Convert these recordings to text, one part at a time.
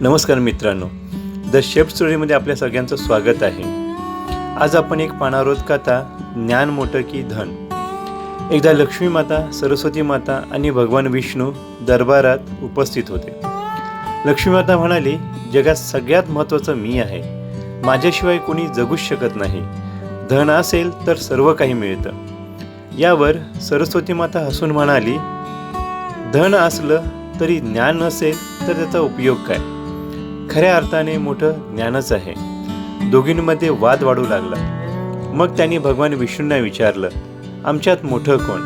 नमस्कार मित्रांनो, the chef स्टोरीमध्ये आपल्या सगळ्यांचं स्वागत आहे। आज आपण एक पाहणार आहोत कथा, ज्ञान मोठं की धन। एकदा लक्ष्मी माता, सरस्वती माता आणि भगवान विष्णू दरबारात उपस्थित होते। लक्ष्मी माता म्हणाली, जगात सगळ्यात महत्त्वाचं मी आहे, माझ्याशिवाय कोणी जगूच शकत नाही। धन असेल तर सर्व काही मिळतं। यावर सरस्वती माता हसून म्हणाली, धन असलं तरी ज्ञान नसेल तर त्याचा उपयोग काय? खऱ्या अर्थाने मोठं ज्ञानच आहे। दोघींमध्ये वाद वाढू लागला। मग त्यांनी भगवान विष्णूंना विचारलं, आमच्यात मोठं कोण?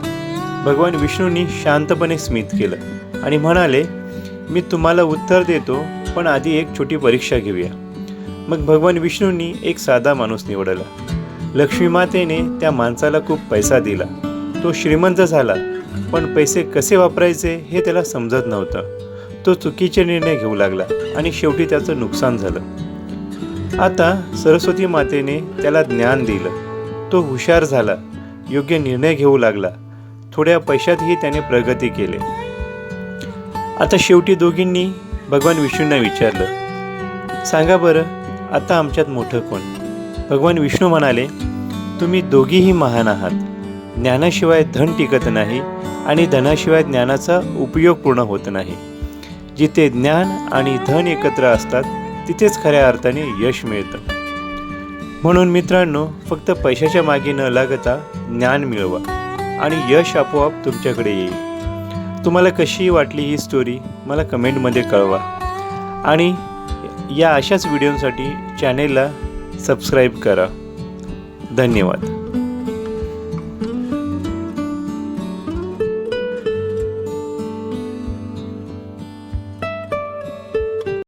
भगवान विष्णूंनी शांतपणे स्मित केलं आणि म्हणाले, मी तुम्हाला उत्तर देतो, पण आधी एक छोटी परीक्षा घेऊया। मग भगवान विष्णूंनी एक साधा माणूस निवडला। लक्ष्मी मातेने त्या माणसाला खूप पैसा दिला। तो श्रीमंत झाला, पण पैसे कसे वापरायचे हे त्याला समजत नव्हतं। तो चुकीचे निर्णय घेऊ लागला आणि शेवटी त्याचं नुकसान झालं। आता सरस्वती मातेने त्याला ज्ञान दिलं। तो हुशार झाला, योग्य निर्णय घेऊ लागला। थोड्या पैशातही त्याने प्रगती केली। आता शेवटी दोघींनी भगवान विष्णूंना विचारलं, सांगा बरं, आता आमच्यात मोठं कोण? भगवान विष्णू म्हणाले, तुम्ही दोघीही महान आहात। ज्ञानाशिवाय धन टिकत नाही आणि धनाशिवाय ज्ञानाचा उपयोग पूर्ण होत नाही। जिथे ज्ञान आणि धन एकत्र असतात तिथेच खऱ्या अर्थाने यश मिळतं। म्हणून मित्रांनो, फक्त पैशाच्या मागे न लागता ज्ञान मिळवा आणि यश आपोआप तुमच्याकडे येईल। तुम्हाला कशी वाटली ही स्टोरी मला कमेंटमध्ये कळवा आणि या अशाच व्हिडिओसाठी चॅनेलला सबस्क्राईब करा। धन्यवाद।